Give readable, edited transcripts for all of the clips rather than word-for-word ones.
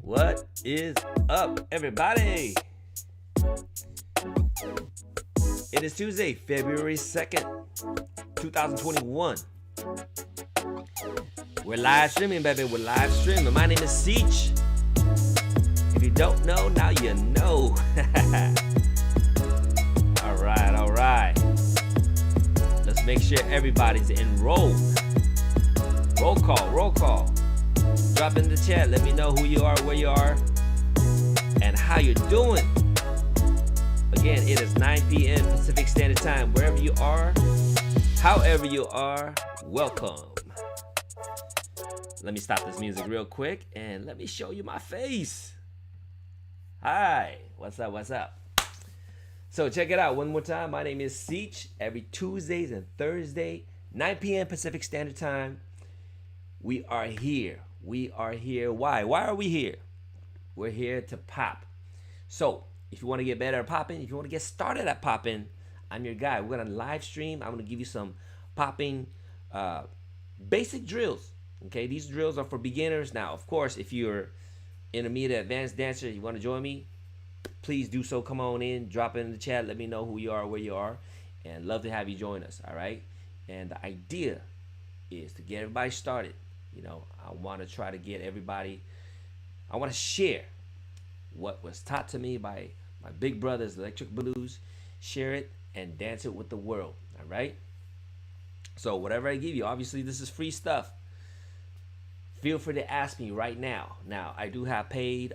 What is up, everybody? It is Tuesday, February 2nd, 2021. We're live streaming, baby. We're live streaming. My name is Seach. If you don't know, now you know. All right. Let's make sure everybody's enrolled. Roll call. Drop in the chat. Let me know who you are, where you are, and how you're doing. Again, it is 9 p.m. Pacific Standard Time. Wherever you are, however you are, welcome. Let me stop this music real quick and let me show you my face. Hi, what's up? So check it out one more time. My name is Seach. Every Tuesdays and Thursday, 9 p.m. Pacific Standard Time, we are here. Why? Why are we here? We're here to pop. So if you want to get better at popping, if you want to get started at popping, I'm your guy. We're going to live stream. I'm going to give you some popping basic drills. Okay, these drills are for beginners. Now, of course, if you're intermediate advanced dancer, you want to join me, please do so. Come on in, drop it in the chat. Let me know who you are, where you are, and love to have you join us. All right. And the idea is to get everybody started. You know, I want to try to get everybody. I want to share what was taught to me by my big brothers, Electric Blues. Share it and dance it with the world. All right. So whatever I give you, obviously this is free stuff. Feel free to ask me right now. Now, I do have paid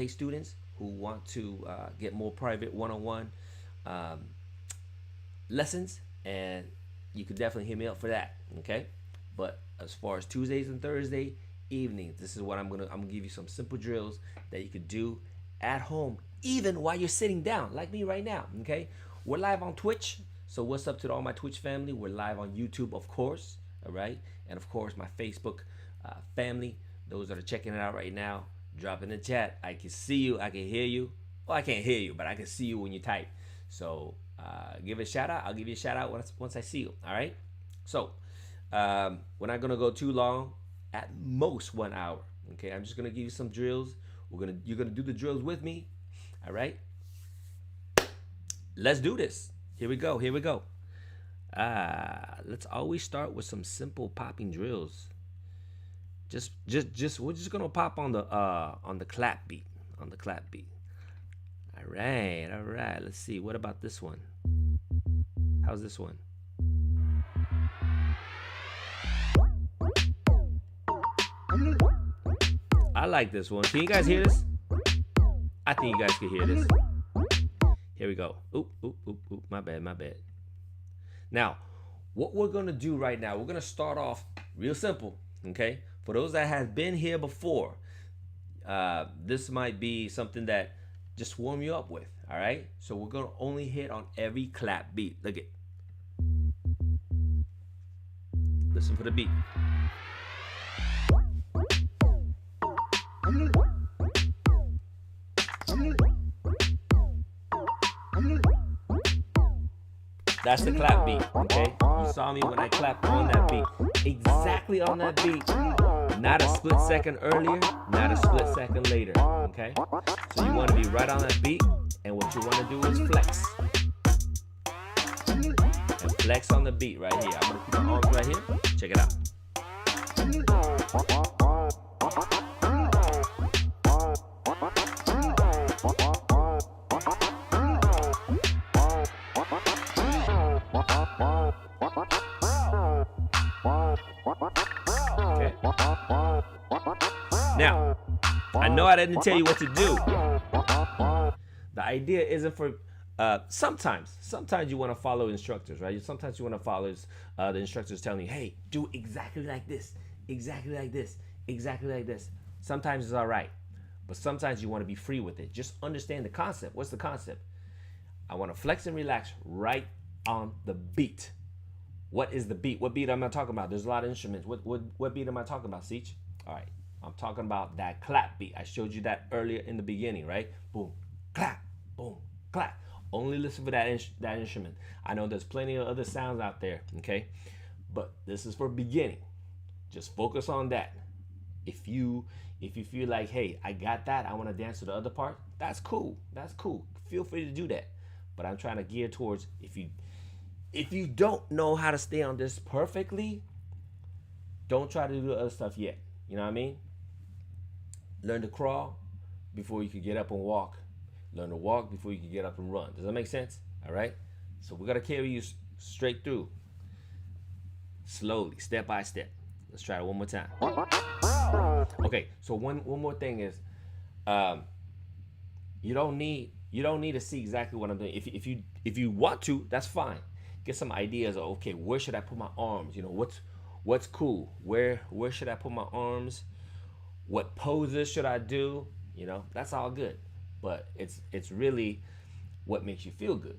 students who want to get more private one-on-one lessons, and you could definitely hit me up for that. Okay, but as far as Tuesdays and Thursday evenings, this is what I'm gonna give you some simple drills that you could do at home, even while you're sitting down, like me right now. Okay, we're live on Twitch. So what's up to all my Twitch family? We're live on YouTube, of course. All right, and of course my Facebook family, those that are checking it out right now, drop in the chat. I can see you, I can hear you. Well, I can't hear you, but I can see you when you type. So give a shout out. I'll give you a shout out once I see you. All right. So we're not gonna go too long. At most 1 hour. Okay. I'm just gonna give you some drills. You're gonna do the drills with me. All right. Let's do this. Here we go. Let's always start with some simple popping drills. Just we're just gonna pop on the clap beat. All right. Let's see. What about this one? How's this one? I like this one. Can you guys hear this? I think you guys can hear this. Here we go. Oop. My bad. Now, what we're gonna do right now, we're gonna start off real simple. Okay. For those that have been here before, this might be something that just warm you up with. All right. So we're gonna only hit on every clap beat. Look it. Listen for the beat. That's the clap beat, okay? You saw me when I clapped on that beat. Exactly on that beat. Not a split second earlier, not a split second later, okay? So you want to be right on that beat, and what you want to do is flex. And flex on the beat right here. I'm going to keep my arms right here. Check it out. Now, I know I didn't tell you what to do. The idea isn't for sometimes you want to follow instructors, right? Sometimes you want to follow the instructors telling you, hey, do exactly like this. Sometimes it's all right, but sometimes you want to be free with it. Just understand the concept. What's the concept? I want to flex and relax right on the beat. What is the beat? What beat am I talking about? There's a lot of instruments. What beat am I talking about, Seach? All right. I'm talking about that clap beat. I showed you that earlier in the beginning, right? Boom, clap, boom, clap. Only listen for that instrument. I know there's plenty of other sounds out there, okay? But this is for beginning. Just focus on that. If you feel like, hey, I got that, I want to dance to the other part, that's cool. That's cool. Feel free to do that. But I'm trying to gear towards, if you don't know how to stay on this perfectly, don't try to do the other stuff yet. You know what I mean? Learn to crawl before you can get up and walk. Learn to walk before you can get up and run. Does that make sense? All right. So we're gonna carry you straight through, slowly, step by step. Let's try it one more time. Okay. So one more thing is, you don't need to see exactly what I'm doing. If you want to, that's fine. Get some ideas of, okay, where should I put my arms? You know, what's cool? Where should I put my arms? What poses should I do? You know, that's all good. But it's really what makes you feel good.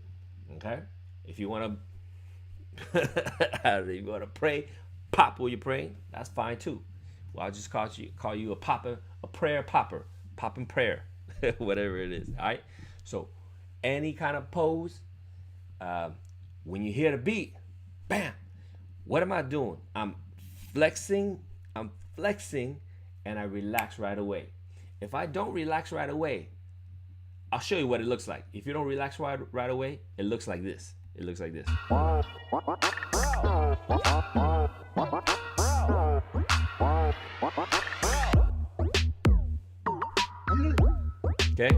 Okay? If you want to pray, pop while you're praying, that's fine too. Well, I'll just call you a prayer popper, popping prayer, whatever it is. All right. So, any kind of pose, when you hear the beat, bam. What am I doing? I'm flexing, and I relax right away. If I don't relax right away, I'll show you what it looks like. If you don't relax right away, it looks like this. It looks like this. Okay?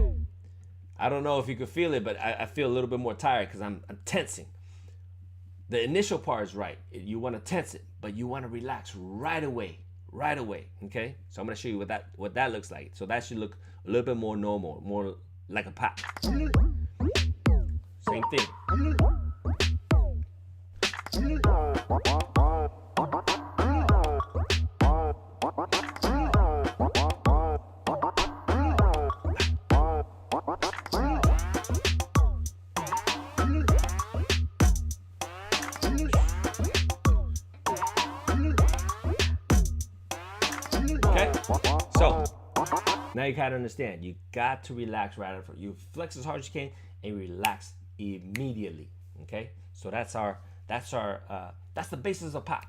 I don't know if you can feel it, but I feel a little bit more tired because I'm tensing. The initial part is right. You want to tense it, but you want to relax right away. Right away. Okay? So I'm going to show you what that looks like. So that should look a little bit more normal, more like a pop. Same thing. Okay? So, now you gotta understand, you got to relax right after. You flex as hard as you can and relax immediately. Okay, so that's the basis of pop.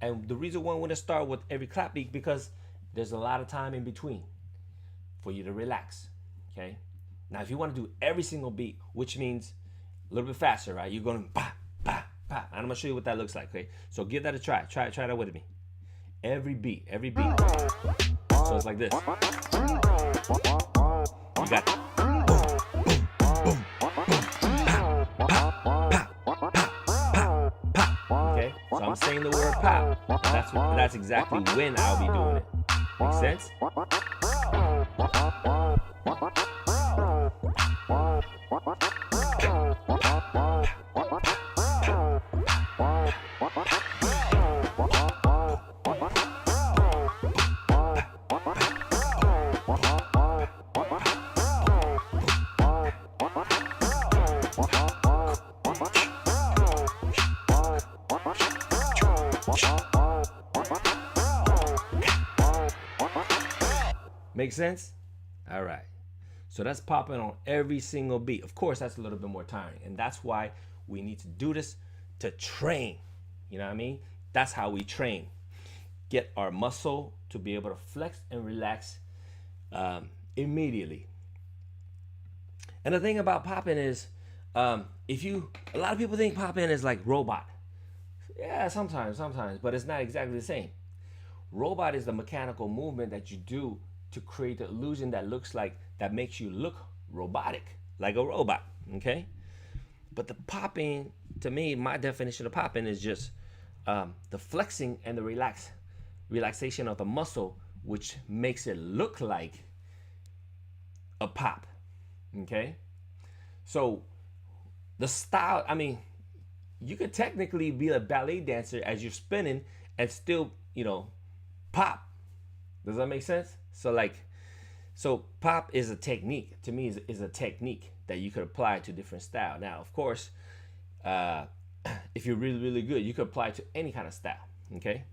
And the reason why I want to start with every clap beat, because there's a lot of time in between for you to relax. Okay, now if you want to do every single beat, which means a little bit faster, right? You're going ba ba ba, and I'm gonna show you what that looks like. Okay, so give that a try. Try that with me. Every beat. So it's like this. You got boom, boom, boom, pop, pop, pop, pop, pop. Okay, so I'm saying the word pop. That's exactly when I'll be doing it. Make sense? Make sense? All right. So that's popping on every single beat. Of course, that's a little bit more tiring. And that's why we need to do this to train. You know what I mean? That's how we train. Get our muscle to be able to flex and relax immediately. And the thing about popping is, a lot of people think popping is like robot. Yeah, sometimes, but it's not exactly the same. Robot is the mechanical movement that you do to create the illusion that makes you look robotic, like a robot, okay? But the popping, to me, my definition of popping is just the flexing and the relaxation of the muscle, which makes it look like a pop, okay? So the style, I mean, you could technically be a ballet dancer as you're spinning and still, pop. Does that make sense? So pop is a technique. To me, is a technique that you could apply to different style. Now, of course, if you're really, really good, you could apply it to any kind of style. Okay,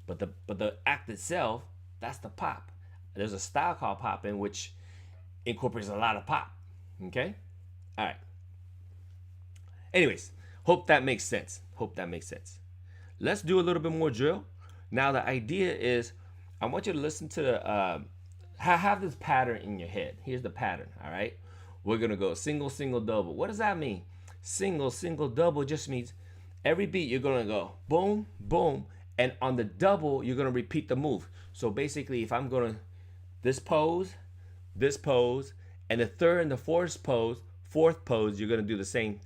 but the act itself, that's the pop. There's a style called popping, which incorporates a lot of pop. Okay, all right. Anyways, hope that makes sense. Let's do a little bit more drill. Now the idea is, I want you to listen to the have this pattern in your head. Here's the pattern. All right, we're gonna go single, single, double. What does that mean? Single, single, double just means every beat you're gonna go boom, boom, and on the double you're gonna repeat the move. So basically, if I'm gonna this pose, and the third and the fourth pose, you're gonna do the same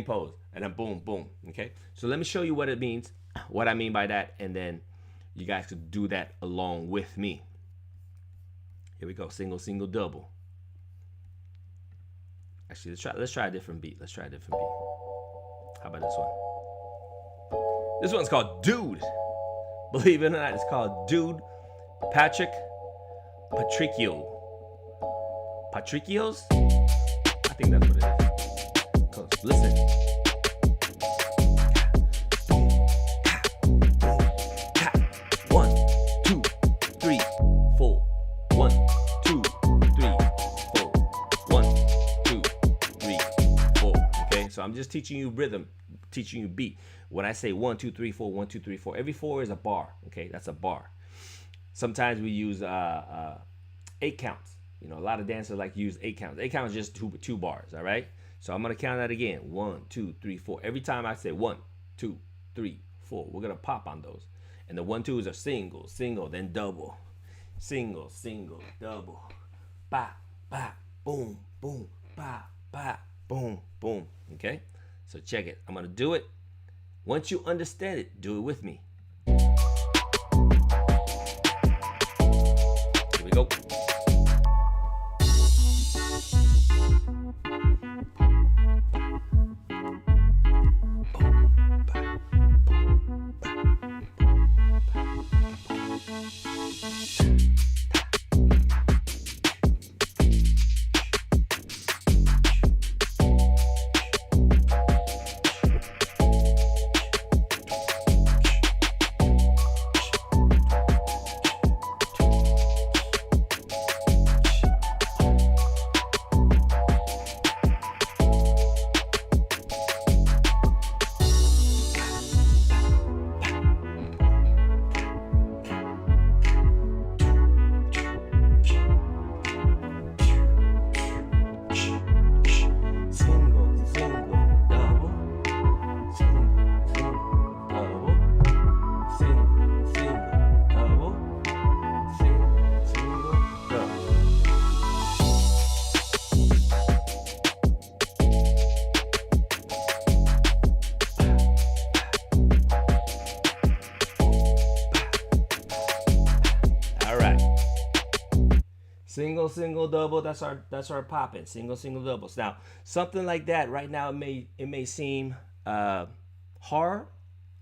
pose, and then boom, boom. Okay. So let me show you what it means, what I mean by that, and then you guys could do that along with me. Here we go. Single, single, double. Actually, let's try a different beat. Let's try a different beat. How about this one? This one's called Dude. Believe it or not, it's called Dude. Patrick Patricchio. Patricchios? I think that's what it is. Listen. So I'm just teaching you rhythm, teaching you beat. When I say 1, 2, 3, 4, 1, 2, 3, 4, every 4 is a bar. Okay, that's a bar. Sometimes we use 8 counts. You know, a lot of dancers like to use 8 counts. 8 counts is just two bars. All right. So I'm gonna count that again. 1, 2, 3, 4. Every time I say 1, 2, 3, 4, we're gonna pop on those. And the 1, 2s are single, single, then double, single, single, double, ba, ba, boom, boom, ba, ba. Boom, boom. Okay? So check it. I'm going to do it. Once you understand it, do it with me. Here we go. Single, single, double. That's our popping. Single, single, doubles. Now, something like that right now it may seem hard,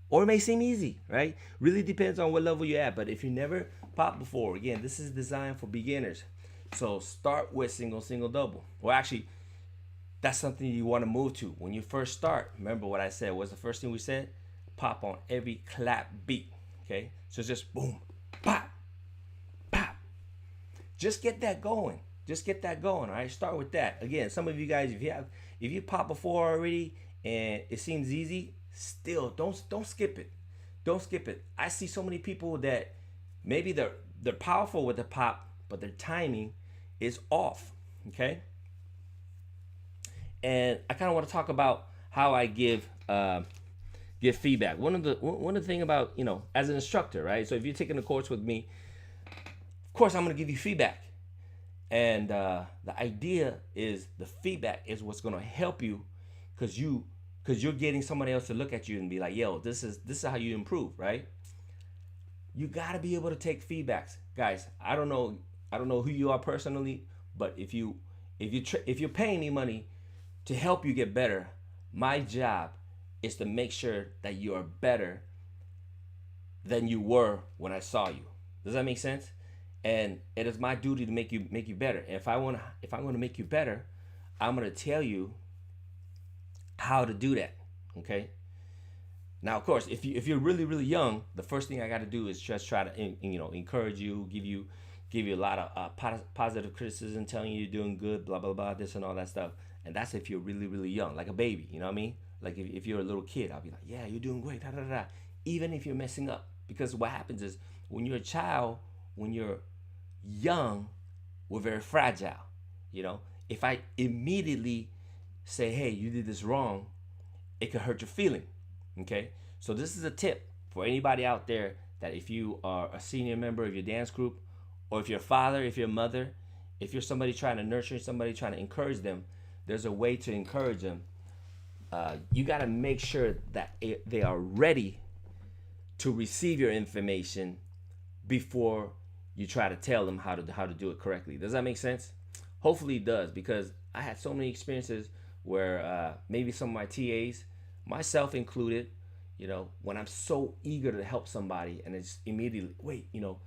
or it may seem easy, right? Really depends on what level you're at. But if you never popped before, again, this is designed for beginners. So start with single, single, double. Well, actually, that's something you want to move to when you first start. Remember what I said? What's the first thing we said? Pop on every clap beat. Okay, so it's just boom, pop. Just get that going. Just get that going. All right. Start with that. Again, some of you guys, if you pop before already and it seems easy, still don't skip it. Don't skip it. I see so many people that maybe they're powerful with the pop, but their timing is off. Okay. And I kind of want to talk about how I give feedback. One of the thing about, you know, as an instructor, right? So if you're taking a course with me, of course, I'm going to give you feedback. And the idea is the feedback is what's going to help you because you're getting somebody else to look at you and be like, yo, this is how you improve, right? You got to be able to take feedbacks. Guys, I don't know who you are personally, but if you're paying me money to help you get better, my job is to make sure that you are better than you were when I saw you. Does that make sense? And it is my duty to make you better. And if I'm going to make you better, I'm going to tell you how to do that. Okay. Now, of course, if you're really, really young, the first thing I got to do is just try to encourage you, give you a lot of positive criticism, telling you you're doing good, blah blah blah, this and all that stuff. And that's if you're really, really young, like a baby. You know what I mean? Like if you're a little kid, I'll be like, yeah, you're doing great, da da da. Even if you're messing up, because what happens is when you're a child, when you're young, we're very fragile. You know, if I immediately say, hey, you did this wrong, it could hurt your feeling. Okay? So this is a tip for anybody out there that if you are a senior member of your dance group, or if you're a father, if you're a mother, if you're somebody trying to nurture somebody, trying to encourage them, there's a way to encourage them. You got to make sure that they are ready to receive your information before you try to tell them how to do it correctly. Does that make sense? Hopefully it does, because I had so many experiences where maybe some of my TAs, myself included, you know, when I'm so eager to help somebody and it's immediately, wait, you know,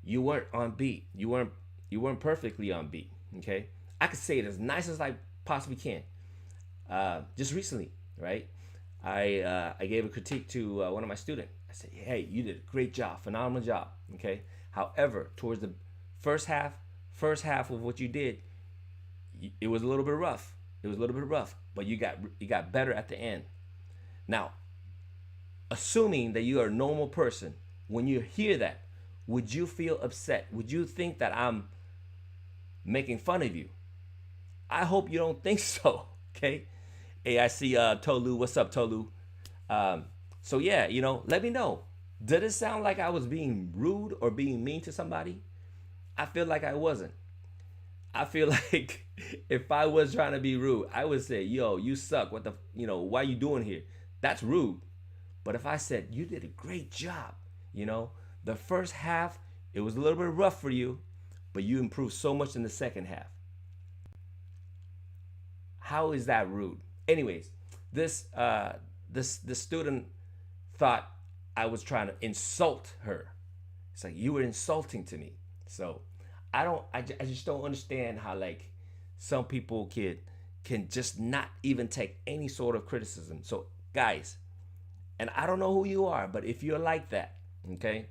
you weren't on beat. You weren't perfectly on beat. Okay, I could say it as nice as I possibly can. Just recently, right? I gave a critique to one of my students. I said, hey, you did a great job, phenomenal job. Okay. However, towards the first half of what you did, it was a little bit rough. It was a little bit rough, but you got better at the end. Now, assuming that you are a normal person, when you hear that, would you feel upset? Would you think that I'm making fun of you? I hope you don't think so. Okay. Hey, I see Tolu. What's up, Tolu? So yeah, you know, let me know. Did it sound like I was being rude or being mean to somebody? I feel like I wasn't. I feel like if I was trying to be rude, I would say, yo, you suck. What the, you know, why you doing here? That's rude. But if I said, you did a great job, you know, the first half, it was a little bit rough for you, but you improved so much in the second half. How is that rude? Anyways, this student thought I was trying to insult her. It's like, you were insulting to me. So I just don't understand how like some people can just not even take any sort of criticism. So guys, and I don't know who you are, but if you're like that, okay,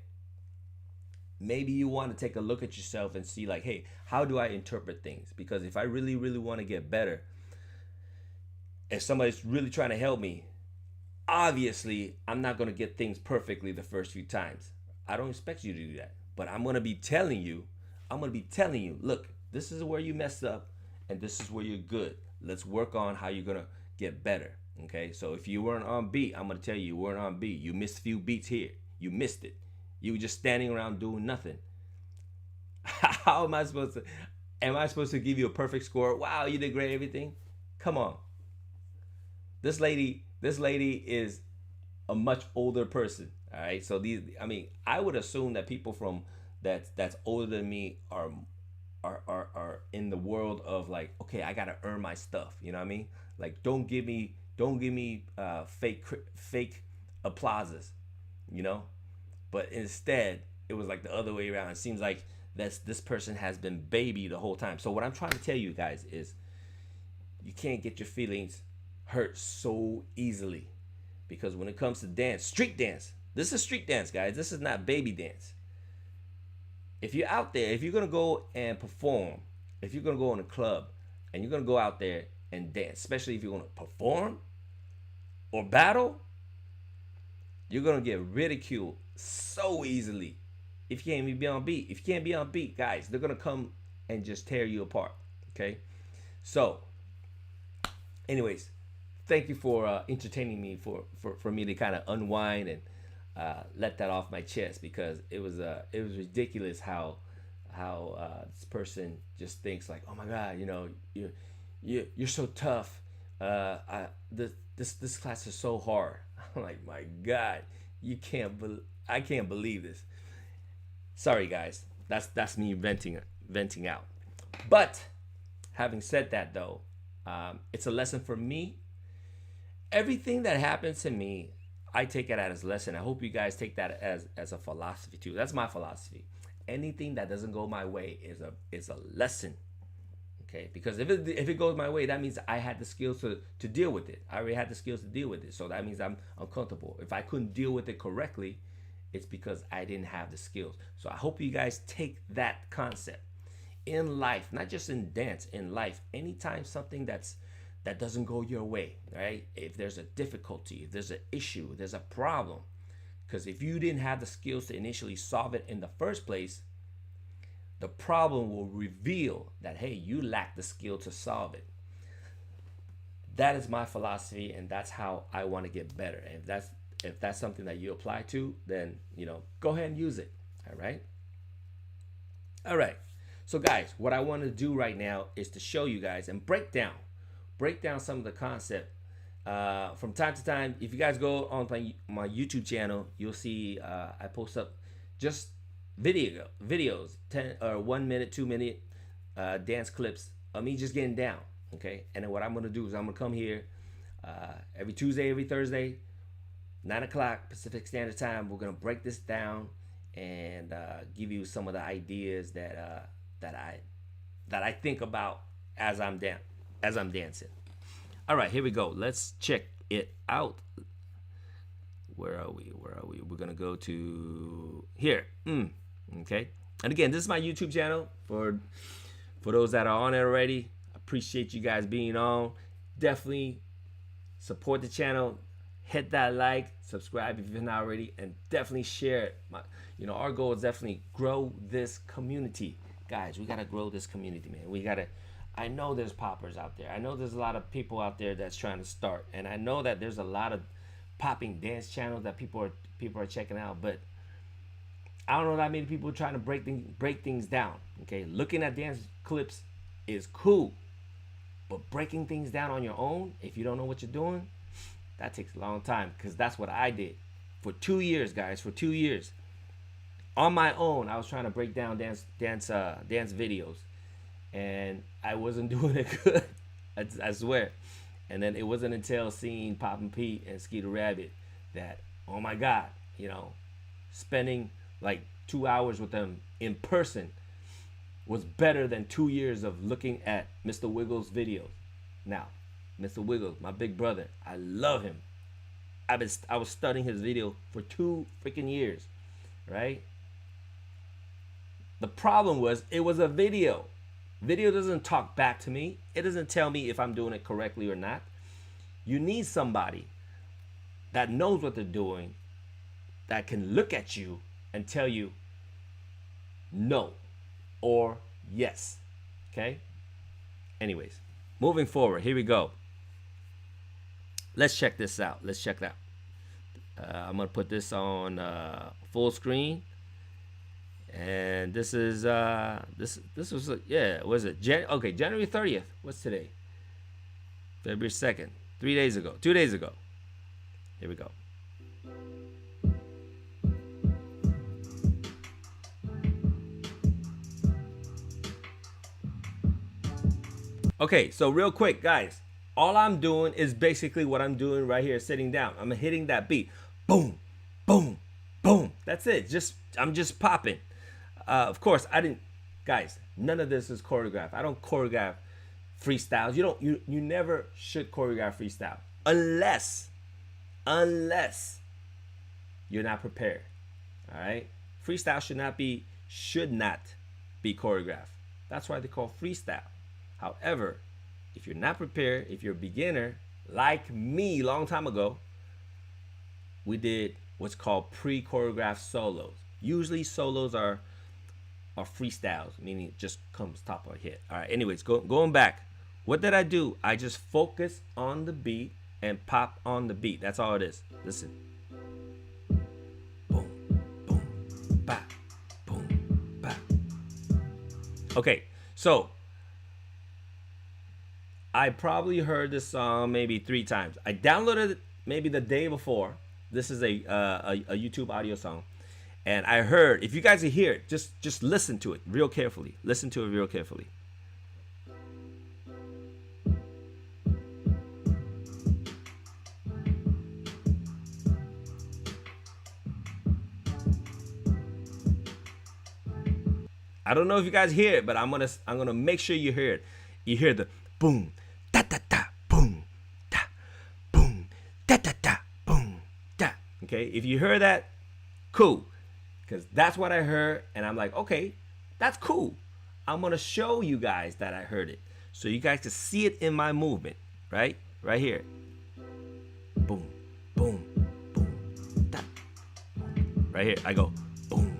maybe you want to take a look at yourself and see like, hey, how do I interpret things? Because if I really, really want to get better, if somebody's really trying to help me, obviously I'm not going to get things perfectly the first few times. I don't expect you to do that. But I'm going to be telling you, look, this is where you messed up and this is where you're good. Let's work on how you're going to get better. Okay? So if you weren't on beat, I'm going to tell you weren't on beat. You missed a few beats here. You missed it. You were just standing around doing nothing. How am I supposed to give you a perfect score? Wow, you did great, everything. Come on. This lady is a much older person. All right. So I would assume that people from that's older than me are in the world of like, okay, I gotta earn my stuff. You know what I mean? Like, don't give me fake applauses. You know, but instead it was like the other way around. It seems like this person has been baby the whole time. So what I'm trying to tell you guys is, you can't get your feelings hurt so easily, because when it comes to dance, street dance, this is street dance, guys. This is not baby dance. If you're out there, if you're gonna go and perform, if you're gonna go in a club and you're gonna go out there and dance, especially if you're gonna perform or battle, you're gonna get ridiculed so easily if you can't even be on beat. If you can't be on beat, guys, they're gonna come and just tear you apart. Okay, so anyways, thank you for entertaining me, for me to kind of unwind and let that off my chest, because it was ridiculous how this person just thinks like, oh my God, you know, you're so tough. This class is so hard. I'm like, my God, I can't believe this. Sorry guys, that's me venting out. But having said that though, it's a lesson for me. Everything that happens to me, I take it as a lesson. I hope you guys take that as a philosophy too. That's my philosophy. Anything that doesn't go my way is a lesson. Okay? Because if it goes my way, that means I had the skills to deal with it. I already had the skills to deal with it. So that means I'm uncomfortable. If I couldn't deal with it correctly, it's because I didn't have the skills. So I hope you guys take that concept in life, not just in dance, in life. Anytime something that doesn't go your way, right? If there's a difficulty, if there's an issue, there's a problem, because if you didn't have the skills to initially solve it in the first place, The problem will reveal that, hey, you lack the skill to solve it. That is my philosophy, and that's how I want to get better. And if that's something that you apply to, then go ahead and use it. All right. So guys, what I want to do right now is to show you guys and break down some of the concept. From time to time, if you guys go on my YouTube channel, you'll see I post up just videos, 10 or 1 minute, 2 minute dance clips of me just getting down. Okay, and then what I'm gonna do is I'm gonna come here every Tuesday, every Thursday, 9 o'clock Pacific Standard Time. We're gonna break this down and give you some of the ideas that I think about as I'm dancing. All right, here we go. Let's check it out. Where are we? We're gonna go to here. Okay, and again, this is my YouTube channel for those that are on it already. Appreciate you guys being on. Definitely support the channel. Hit that like, subscribe if you're not already, and definitely share it. Our goal is definitely grow this community, guys. We gotta grow this community, man. I know there's poppers out there. I know there's a lot of people out there that's trying to start, and I know that there's a lot of popping dance channels that people are checking out, but I don't know that many people trying to break things down. Okay, looking at dance clips is cool. But breaking things down on your own, if you don't know what you're doing, that takes a long time, because that's what I did for 2 years, guys. For 2 years, on my own, I was trying to break down dance videos, and I wasn't doing it good. I swear. And then it wasn't until seeing Poppin' Pete and Skeeter Rabbit that, oh my God, spending like 2 hours with them in person was better than 2 years of looking at Mr. Wiggles videos. Now, Mr. Wiggles, my big brother, I love him. I was studying his video for 2 freaking years, right? The problem was it was a video. Video doesn't talk back to me. It doesn't tell me if I'm doing it correctly or not. You need somebody that knows what they're doing, that can look at you and tell you no or yes. Okay? Anyways, moving forward, here we go. Let's check this out. I'm gonna put this on full screen, and this is this was was it January 30th? What's today? February 2nd. 2 days ago. Here we go. Okay, so real quick, guys, all I'm doing is basically what I'm doing right here, sitting down. I'm hitting that beat. Boom, boom, boom. That's it. I'm just popping. Of course, guys, none of this is choreographed. I don't choreograph freestyles. You never should choreograph freestyle unless you're not prepared. All right? Freestyle should not be choreographed. That's why they call freestyle. However, if you're not prepared, if you're a beginner, like me a long time ago, we did what's called pre-choreographed solos. Usually solos are freestyles, meaning it just comes top of a hit. All right, anyways, going back. What did I do? I just focus on the beat and pop on the beat. That's all it is. Listen. Boom, boom, bop, boom, bop. Okay, so I probably heard this song maybe 3 times. I downloaded it maybe the day before. This is a YouTube audio song. And I heard, if you guys hear it, just listen to it real carefully. Listen to it real carefully. I don't know if you guys hear it, but I'm gonna make sure you hear it. You hear the boom, da da da, boom, da, boom, da da da, boom, da. Okay, if you heard that, cool, because that's what I heard, and I'm like, okay, that's cool. I'm gonna show you guys that I heard it, so you guys can see it in my movement, right here. Boom, boom, boom, da. Right here, I go boom,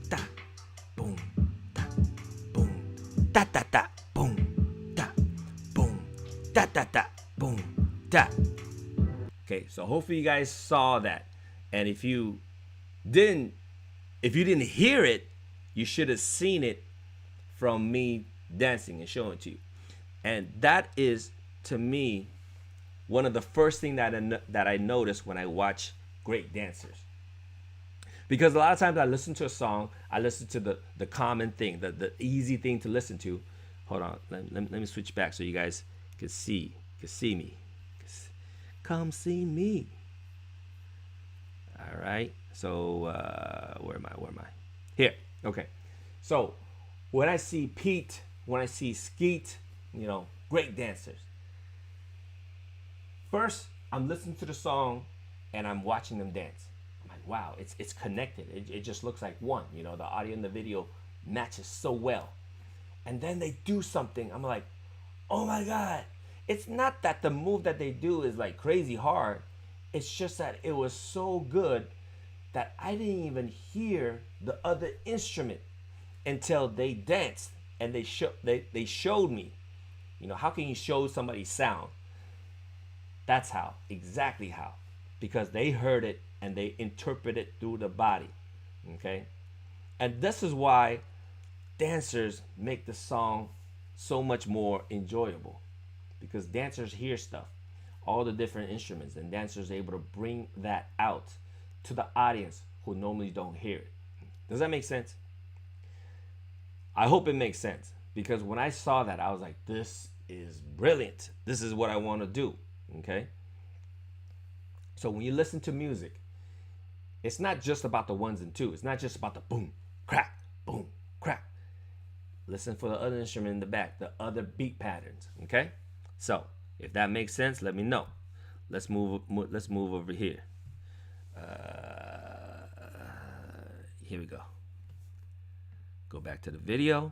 da, boom, da, da da da, boom, da, boom, da da da, boom, da. Okay, so hopefully you guys saw that, and if you didn't hear it, you should have seen it from me dancing and showing it to you. And that is, to me, one of the first things that I notice when I watch great dancers. Because a lot of times I listen to a song, I listen to the common thing, the easy thing to listen to. Hold on, let me switch back so you guys can see me. Come see me. All right. So where am I? Here. Okay. So when I see Pete, when I see Skeet, great dancers. First, I'm listening to the song and I'm watching them dance. I'm like, wow, it's connected. It just looks like one. The audio and the video matches so well. And then they do something. I'm like, oh my God. It's not that the move that they do is like crazy hard. It's just that it was so good that I didn't even hear the other instrument until they danced and they showed me. How can you show somebody sound? That's how, exactly how. Because they heard it and they interpret it through the body. Okay? And this is why dancers make the song so much more enjoyable. Because dancers hear stuff, all the different instruments, and dancers are able to bring that out to the audience who normally don't hear it. Does that make sense? I hope it makes sense, because when I saw that, I was like, this is brilliant. This is what I want to do. Okay? So when you listen to music, it's not just about the ones and twos. It's not just about the boom, crack, boom, crack. Listen for the other instrument in the back, the other beat patterns. Okay? So if that makes sense, let me know. Let's move over here. Here we go. Go back to the video.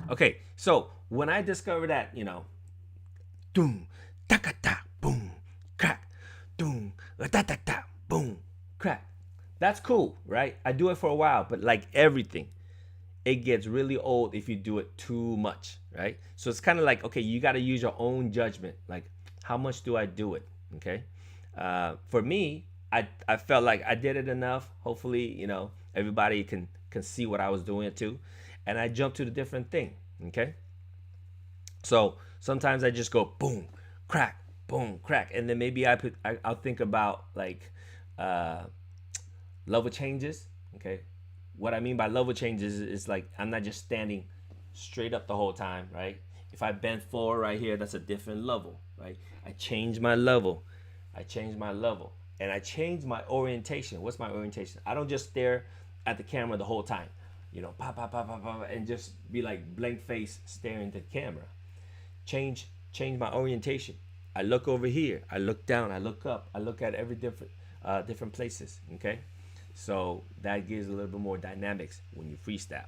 Okay, so when I discovered that, doom, taka ta, boom, crack, doom, da da da, boom, crack. That's cool, right? I do it for a while, but like everything, it gets really old if you do it too much, right? So it's kind of like, okay, you got to use your own judgment. Like, how much do I do it? Okay. For me, I felt like I did it enough. Hopefully, everybody can see what I was doing it too. And I jumped to the different thing. Okay. So sometimes I just go boom, crack, and then maybe I'll think about like level changes. Okay. What I mean by level changes is like I'm not just standing straight up the whole time, right? If I bend forward right here, that's a different level, right? I change my level, and I change my orientation. What's my orientation? I don't just stare at the camera the whole time, pop, and just be like blank face staring at the camera. Change my orientation. I look over here, I look down, I look up, I look at every different places, okay? So that gives a little bit more dynamics when you freestyle.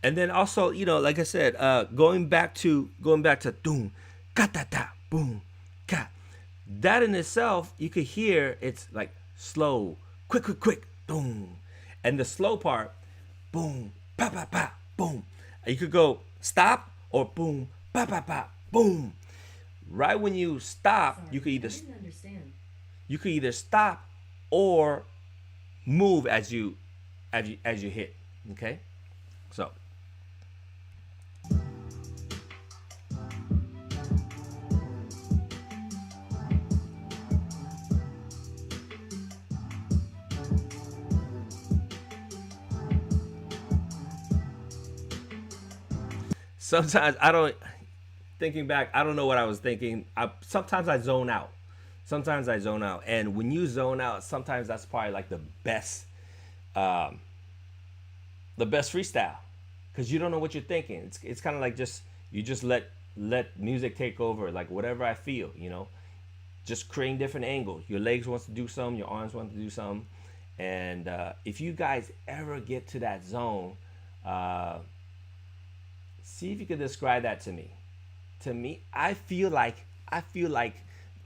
And then also, like I said, going back to doom, ka ta ta, boom, ka. That in itself, you could hear it's like slow, quick, boom. And the slow part, boom, pa pa pa, boom. You could go stop or boom, pa pa pa, boom. Right when you stop, Sorry, you could either I didn't understand. stop or move as you hit. Okay, so. Sometimes thinking back, I don't know what I was thinking. Sometimes I zone out. And when you zone out, sometimes that's probably like the best freestyle, because you don't know what you're thinking. It's kind of like you just let music take over, like whatever I feel, just creating different angles. Your legs wants to do some, your arms want to do some. And if you guys ever get to that zone, uh, see if you could describe that to me. To me, I feel like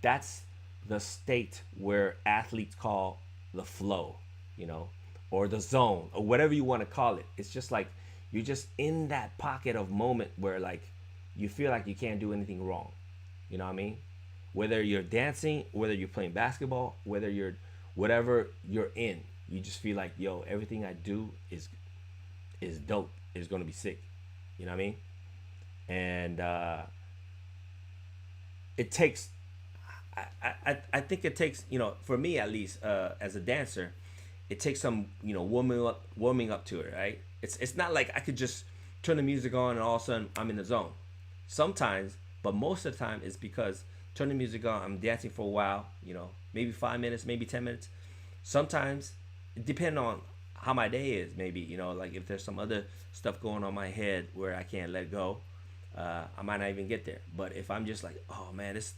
that's the state where athletes call the flow, you know, or the zone, or whatever you want to call it. It's just like you're just in that pocket of moment where like you feel like you can't do anything wrong. You know what I mean? Whether you're dancing, whether you're playing basketball, whether you're whatever you're in, you just feel like, yo, everything I do is dope. It's gonna be sick. You know what I mean? And it takes I think it takes, you know, for me at least, as a dancer, it takes some, you know, warming up to it, right? It's not like I could just turn the music on and all of a sudden I'm in the zone. Sometimes, but most of the time it's because turn the music on, I'm dancing for a while, you know, maybe 5 minutes, maybe 10 minutes. Sometimes, depending on how my day is, maybe, you know, like if there's some other stuff going on in my head where I can't let go, I might not even get there. But if I'm just like, oh man, this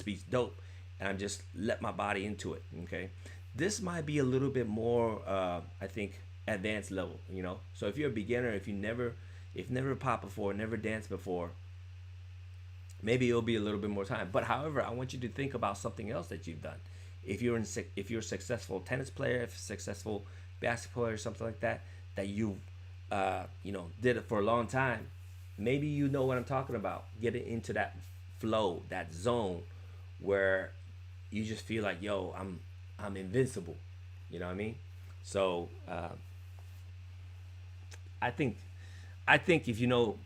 beat's dope, and I'm just let my body into it, okay, this might be a little bit more, I think, advanced level, you know. So if you're a beginner, if never popped before, never danced before, maybe it'll be a little bit more time. But however, I want you to think about something else that you've done. If you're a successful tennis player, if a successful basketball player, or something like that, that you you know, did it for a long time, maybe you know what I'm talking about. Getting into that flow, that zone where you just feel like, yo, I'm invincible. You know what I mean? So I think if you know,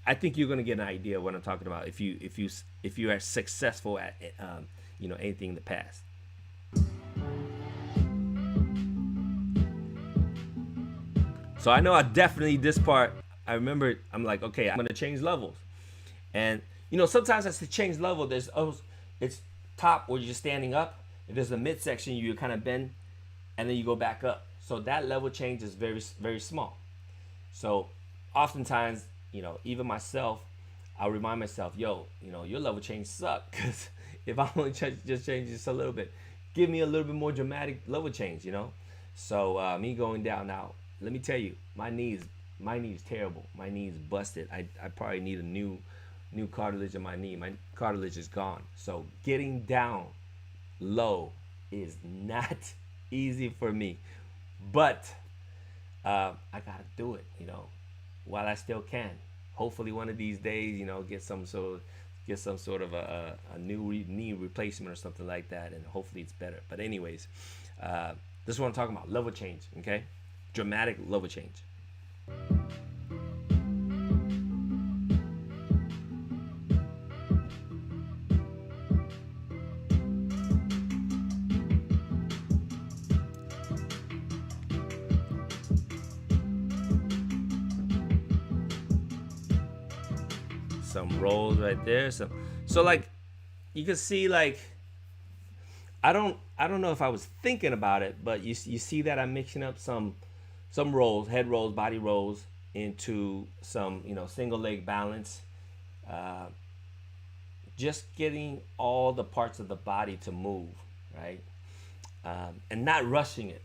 I think you're gonna get an idea of what I'm talking about if you are successful at you know, anything in the past. So I know I definitely this part. I remember I'm like, okay, I'm gonna change levels, and you know, sometimes as to change level, it's top where you're just standing up. If there's a midsection, you kind of bend, and then you go back up. So that level change is very small. So oftentimes, you know, even myself, I'll remind myself, yo, you know, your level change suck, because if I only just change just a little bit, give me a little bit more dramatic level change, you know. So me going down now, let me tell you, my knee's terrible. My knee's busted. I probably need a new cartilage in my knee. My cartilage is gone. So getting down low is not easy for me, but I gotta do it, you know, while I still can. Hopefully one of these days, you know, get some sort of a new knee replacement or something like that, and hopefully it's better. But anyways, this is what I'm talking about, level change, okay? Dramatic level change. Some rolls right there. So like you can see, like I don't know if I was thinking about it, but you see that I'm mixing up some rolls, head rolls, body rolls, into some, you know, single leg balance, uh, just getting all the parts of the body to move, right, and not rushing it.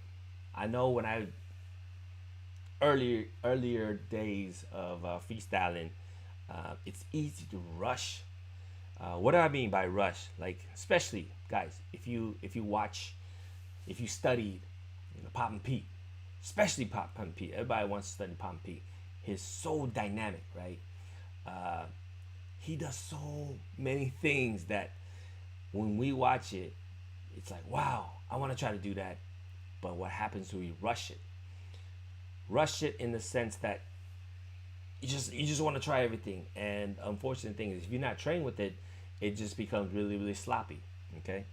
I know when I earlier days of freestyling, it's easy to rush. What do I mean by rush? Like, especially guys, if you watch, if you studied, you know, Pop and Pete, especially Pop and Pete. Everybody wants to study Pop and Pete. He's so dynamic, right? Uh, he does so many things that when we watch it, it's like, wow, I want to try to do that. But what happens when we rush it? Rush it in the sense that you just want to try everything, and unfortunate thing is, if you're not trained with it, it just becomes really sloppy. Okay,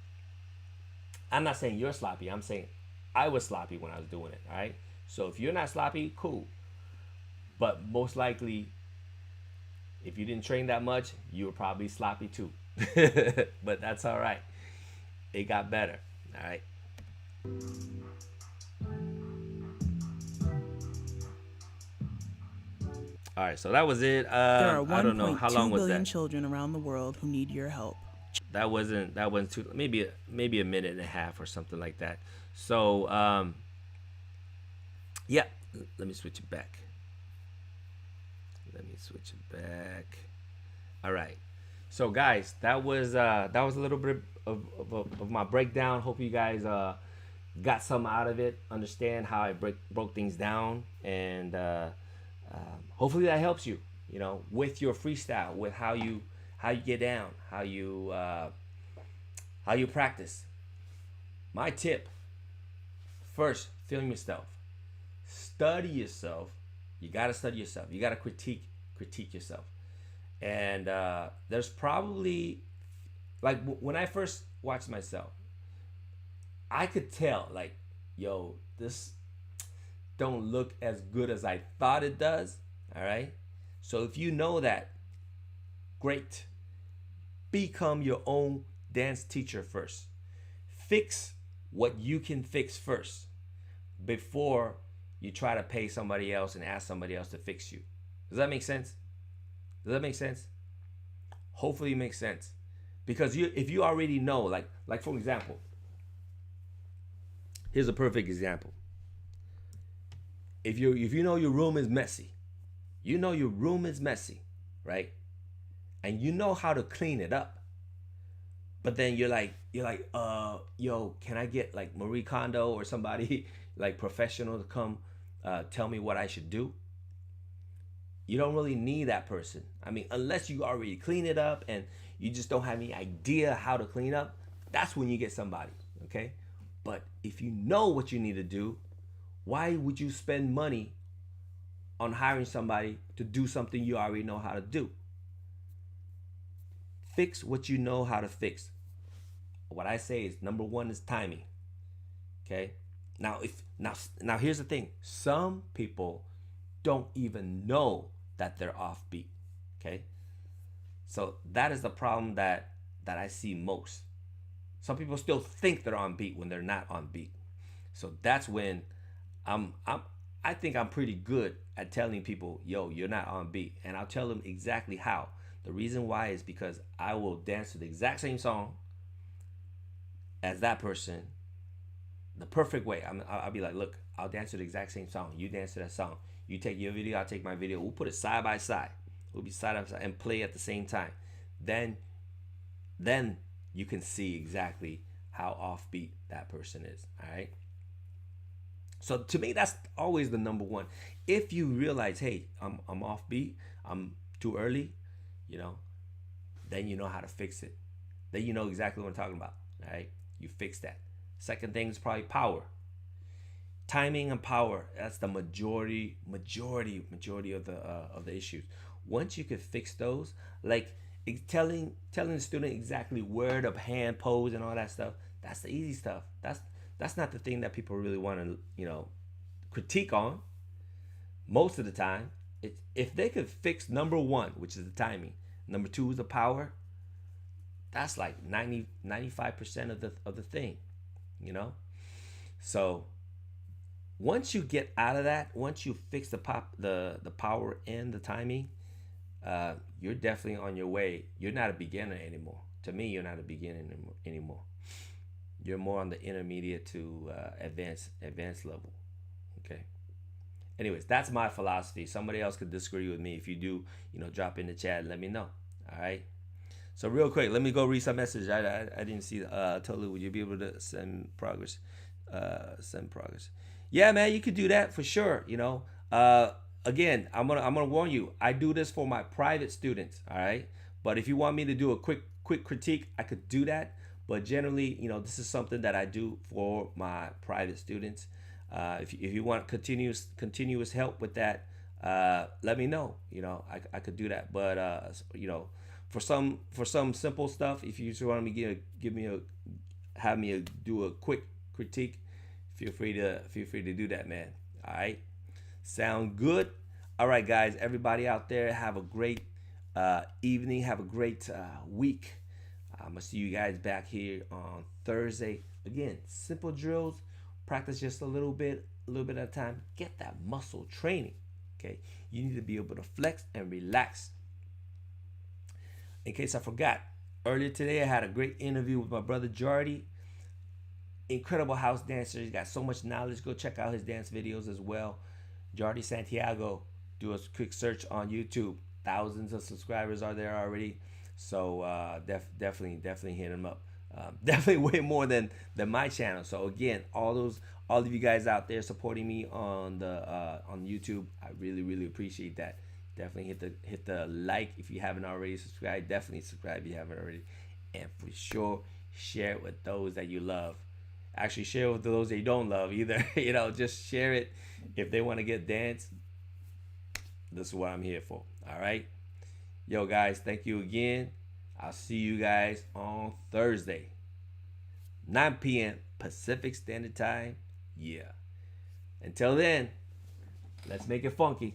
I'm not saying you're sloppy. I'm saying I was sloppy when I was doing it. All right. So if you're not sloppy, cool. But most likely, if you didn't train that much, you were probably sloppy too. But that's all right. It got better. All right. All right. So that was it. There are I don't know how long 1.2 was billion that. children around the world who need your help. that wasn't too, maybe a minute and a half or something like that. So yeah, let me switch it back. Let me switch it back. All right. So guys, that was a little bit of my breakdown. Hope you guys got some out of it. Understand how I broke things down, and hopefully that helps you. You know, with your freestyle, with how you get down, how you practice. My tip: first, film yourself, study yourself. You gotta study yourself. You gotta critique yourself. And there's probably, like, when I first watched myself, I could tell, like, yo, this don't look as good as I thought it does. All right. So if you know that, great. Become your own dance teacher first. Fix what you can fix first before you try to pay somebody else and ask somebody else to fix you. Does that make sense? Does that make sense? Hopefully it makes sense. Because if you already know, like for example, here's a perfect example. If you know your room is messy, right? And you know how to clean it up. But then you're like, yo, can I get like Marie Kondo or somebody like professional to come tell me what I should do? You don't really need that person. I mean, unless you already clean it up and you just don't have any idea how to clean up, that's when you get somebody, okay? But if you know what you need to do, why would you spend money on hiring somebody to do something you already know how to do? Fix what you know how to fix. What I say is number one is timing. Okay? Now here's the thing. Some people don't even know that they're offbeat. Okay? So that is the problem that I see most. Some people still think they're on beat when they're not on beat. So that's when I think I'm pretty good at telling people, yo, you're not on beat. And I'll tell them exactly how. The reason why is because I will dance to the exact same song as that person the perfect way. I'll be like, look, I'll dance to the exact same song. You dance to that song. You take your video, I'll take my video. We'll put it side by side. We'll be side by side and play at the same time. Then you can see exactly how offbeat that person is. All right. So to me, that's always the number one. If you realize, hey, I'm offbeat, I'm too early, you know, then you know how to fix it. Then you know exactly what I'm talking about. All right. You fix that. Second thing is probably power. Timing and power. That's the majority of the issues. Once you can fix those, like telling the student exactly where to hand pose and all that stuff, that's the easy stuff. That's not the thing that people really want to, critique on. Most of the time, if they could fix number one, which is the timing, number two is the power, that's like 95% of the thing, So once you get out of that, once you fix the power and the timing, you're definitely on your way. You're not a beginner anymore. To me, you're not a beginner anymore. You're more on the intermediate to advanced level. Okay. Anyways, that's my philosophy. Somebody else could disagree with me. If you do, drop in the chat and let me know. All right. So real quick, let me go read some message. I didn't see. Totally, would you be able to send progress? Send progress. Yeah, man, you could do that for sure. Again, I'm gonna warn you. I do this for my private students. All right. But if you want me to do a quick critique, I could do that. But generally, this is something that I do for my private students. If you want continuous help with that, let me know. I could do that. But for some simple stuff, if you just want me to have me do a quick critique, feel free to do that, man. All right, sound good? All right, guys, everybody out there, have a great evening. Have a great week. I'm gonna see you guys back here on Thursday. Again, simple drills. Practice just a little bit at a time. Get that muscle training. Okay, you need to be able to flex and relax. In case I forgot, Earlier today, I had a great interview with my brother Jardy. Incredible house dancer. He's got so much knowledge. Go check out his dance videos as well. Jardy Santiago. Do a quick search on YouTube. Thousands of subscribers are there already. So definitely hit him up. Definitely way more than my channel. So again, all of you guys out there supporting me on YouTube, I really appreciate that. Definitely hit the like if you haven't already subscribed. Definitely subscribe if you haven't already, and for sure share it with those that you love. Actually, share it with those that you don't love either. Just share it if they want to get dance. This is what I'm here for. All right, yo guys, thank you again. I'll see you guys on Thursday, 9 p.m. Pacific Standard Time. Yeah. Until then, let's make it funky.